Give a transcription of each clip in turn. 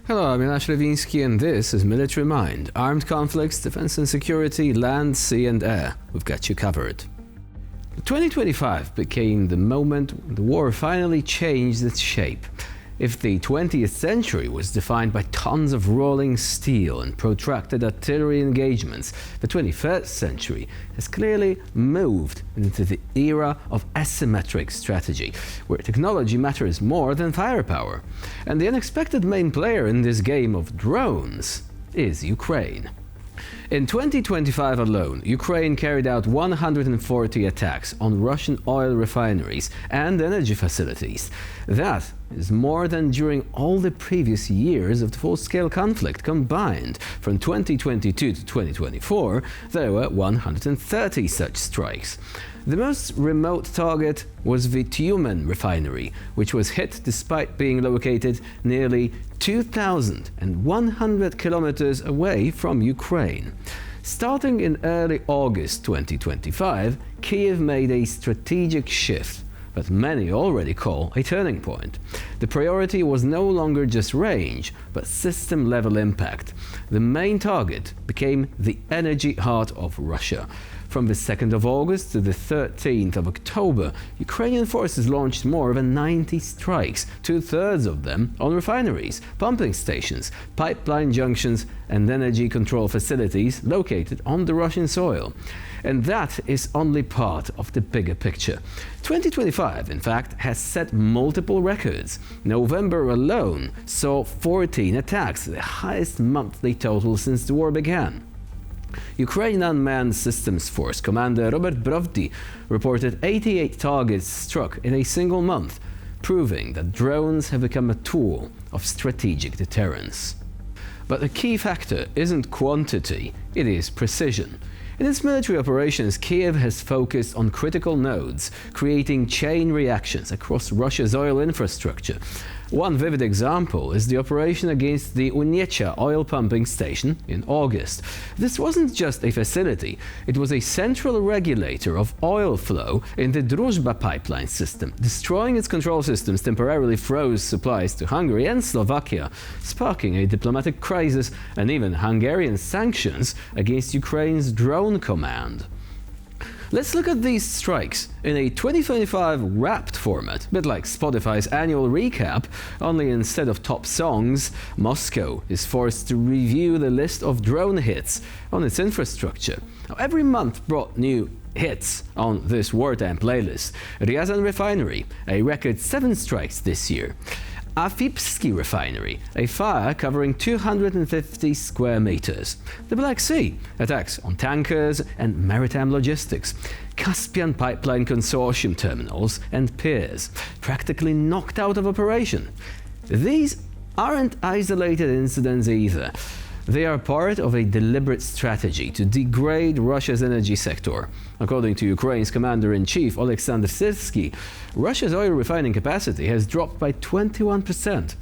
Hello, I'm Milash Lewiński and this is Military Mind. Armed conflicts, defense and security, land, sea and air. We've got you covered. 2025 became the moment when the war finally changed its shape. If the 20th century was defined by tons of rolling steel and protracted artillery engagements, the 21st century has clearly moved into the era of asymmetric strategy, where technology matters more than firepower. And the unexpected main player in this game of drones is Ukraine. In 2025 alone, Ukraine carried out 140 attacks on Russian oil refineries and energy facilities. That is more than during all the previous years of the full-scale conflict combined. From 2022 to 2024, there were 130 such strikes. The most remote target was the Tyumen refinery, which was hit despite being located nearly 2,100 kilometers away from Ukraine. Starting in early August 2025, Kyiv made a strategic shift that many already call a turning point. The priority was no longer just range, but system-level impact. The main target became the energy heart of Russia. From the 2nd of August to the 13th of October, Ukrainian forces launched more than 90 strikes, two-thirds of them on refineries, pumping stations, pipeline junctions and energy control facilities located on the Russian soil. And that is only part of the bigger picture. 2025, in fact, has set multiple records. November alone saw 14 attacks, the highest monthly total since the war began. Ukrainian Unmanned Systems Force Commander Robert Brovdi reported 88 targets struck in a single month, proving that drones have become a tool of strategic deterrence. But the key factor isn't quantity, it is precision. In its military operations, Kyiv has focused on critical nodes, creating chain reactions across Russia's oil infrastructure. One vivid example is the operation against the Uniecha oil pumping station in August. This wasn't just a facility, it was a central regulator of oil flow in the Druzhba pipeline system. Destroying its control systems temporarily froze supplies to Hungary and Slovakia, sparking a diplomatic crisis and even Hungarian sanctions against Ukraine's drone command. Let's look at these strikes in a 2025 Wrapped format, a bit like Spotify's annual recap, only instead of top songs, Moscow is forced to review the list of drone hits on its infrastructure. Now, every month brought new hits on this wartime playlist. Ryazan Refinery, a record 7 strikes this year. Afipsky Refinery, a fire covering 250 square meters. The Black Sea, attacks on tankers and maritime logistics. Caspian Pipeline Consortium terminals and piers, practically knocked out of operation. These aren't isolated incidents either. They are part of a deliberate strategy to degrade Russia's energy sector. According to Ukraine's commander-in-chief Oleksandr Syrsky, Russia's oil refining capacity has dropped by 21%.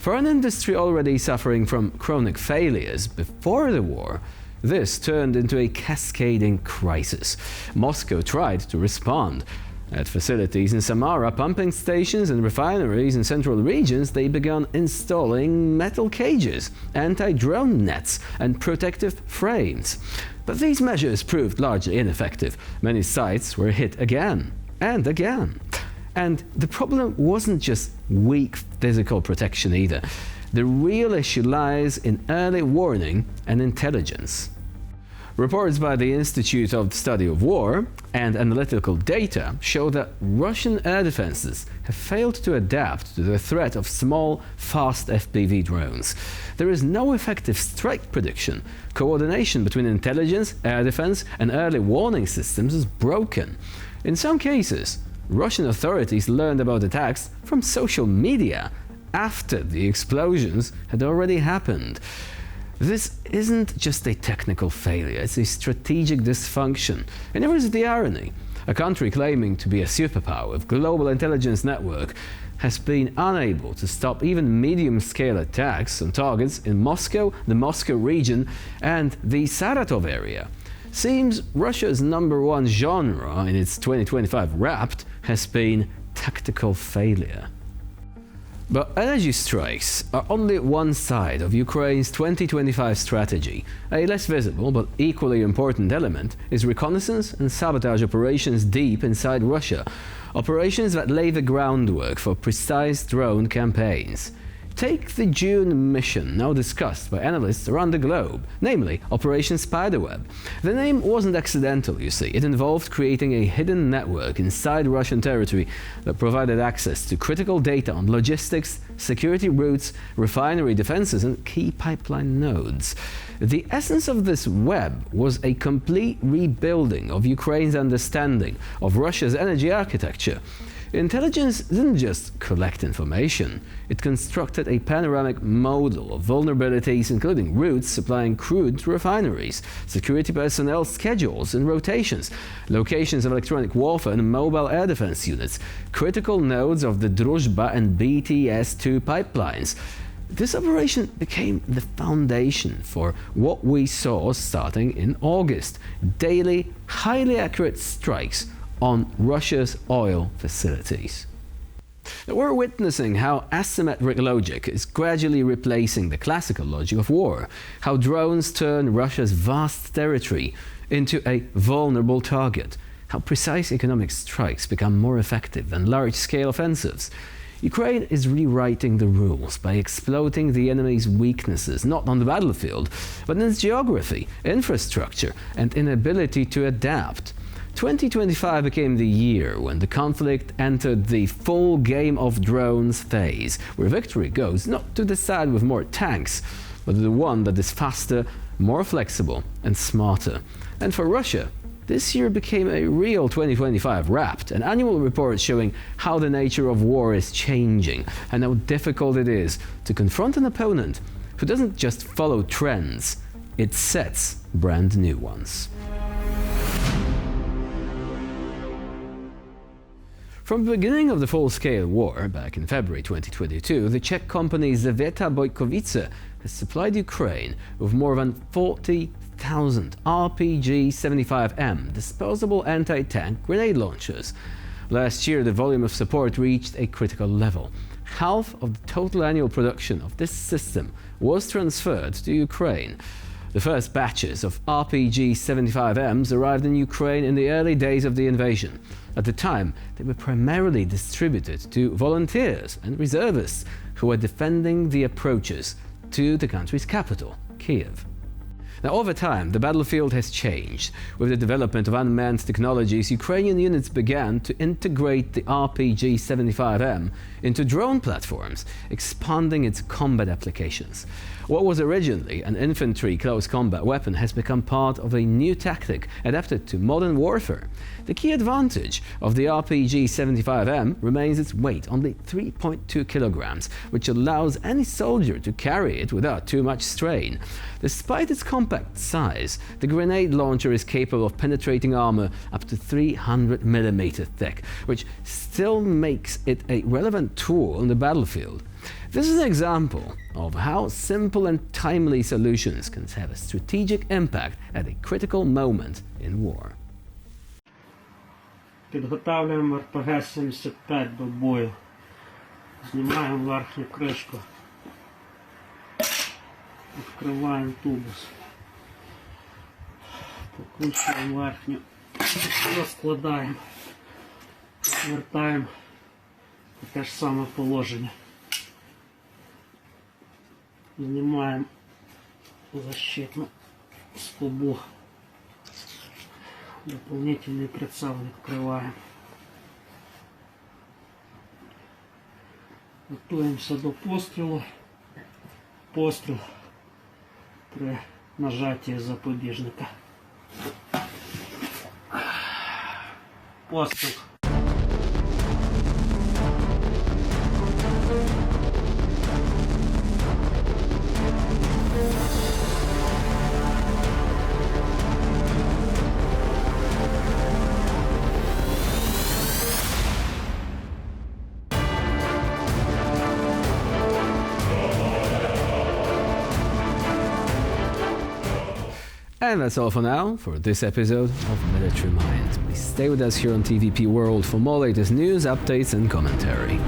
For an industry already suffering from chronic failures before the war, this turned into a cascading crisis. Moscow tried to respond. At facilities in Samara, pumping stations and refineries in central regions, they began installing metal cages, anti-drone nets and protective frames. But these measures proved largely ineffective. Many sites were hit again and again. And the problem wasn't just weak physical protection either. The real issue lies in early warning and intelligence. Reports by the Institute of the Study of War and analytical data show that Russian air defenses have failed to adapt to the threat of small, fast FPV drones. There is no effective strike prediction. Coordination between intelligence, air defense, and early warning systems is broken. In some cases, Russian authorities learned about attacks from social media after the explosions had already happened. This isn't just a technical failure, it's a strategic dysfunction. And here is the irony. A country claiming to be a superpower with global intelligence network has been unable to stop even medium-scale attacks on targets in Moscow, the Moscow region, and the Saratov area. Seems Russia's #1 genre in its 2025 Wrapped has been tactical failure. But energy strikes are only one side of Ukraine's 2025 strategy. A less visible but equally important element is reconnaissance and sabotage operations deep inside Russia, operations that lay the groundwork for precise drone campaigns. Take the June mission now discussed by analysts around the globe, namely Operation Spiderweb. The name wasn't accidental, you see. It involved creating a hidden network inside Russian territory that provided access to critical data on logistics, security routes, refinery defenses, and key pipeline nodes. The essence of this web was a complete rebuilding of Ukraine's understanding of Russia's energy architecture. Intelligence didn't just collect information, it constructed a panoramic model of vulnerabilities, including routes supplying crude to refineries, security personnel schedules and rotations, locations of electronic warfare and mobile air defense units, critical nodes of the Druzhba and BTS-2 pipelines. This operation became the foundation for what we saw starting in August: daily, highly accurate strikes on Russia's oil facilities. Now, we're witnessing how asymmetric logic is gradually replacing the classical logic of war, how drones turn Russia's vast territory into a vulnerable target, how precise economic strikes become more effective than large-scale offensives. Ukraine is rewriting the rules by exploiting the enemy's weaknesses, not on the battlefield, but in its geography, infrastructure, and inability to adapt. 2025 became the year when the conflict entered the full game of drones phase, where victory goes not to the side with more tanks, but to the one that is faster, more flexible, and smarter. And for Russia, this year became a real 2025 Wrapped, an annual report showing how the nature of war is changing and how difficult it is to confront an opponent who doesn't just follow trends, it sets brand new ones. From the beginning of the full-scale war, back in February 2022, the Czech company Zvěta Bojkovice has supplied Ukraine with more than 40,000 RPG-75M disposable anti-tank grenade launchers. Last year, the volume of support reached a critical level. Half of the total annual production of this system was transferred to Ukraine. The first batches of RPG-75Ms arrived in Ukraine in the early days of the invasion. At the time, they were primarily distributed to volunteers and reservists who were defending the approaches to the country's capital, Kiev. Now, over time, the battlefield has changed. With the development of unmanned technologies, Ukrainian units began to integrate the RPG-75M into drone platforms, expanding its combat applications. What was originally an infantry close combat weapon has become part of a new tactic adapted to modern warfare. The key advantage of the RPG-75M remains its weight, only 3.2 kilograms, which allows any soldier to carry it without too much strain. Despite its compact size, the grenade launcher is capable of penetrating armor up to 300 mm thick, which still makes it a relevant tool on the battlefield. This is an example of how simple and timely solutions can have a strategic impact at a critical moment in war. Підготавлюємо РПГ-75 до бою. Знімаємо верхню кришку. Відкриваємо тубус. Покручуємо верхню. Розкладаємо. Вертаємо в те ж саме положення. Знімаємо защитну скобу. Дополнительный прицел відкриваємо. Готуємося до пострілу. Постріл при нажатті запобіжника. Постріл. And that's all for now for this episode of Military Mind. Please stay with us here on TVP World for more latest news, updates and commentary.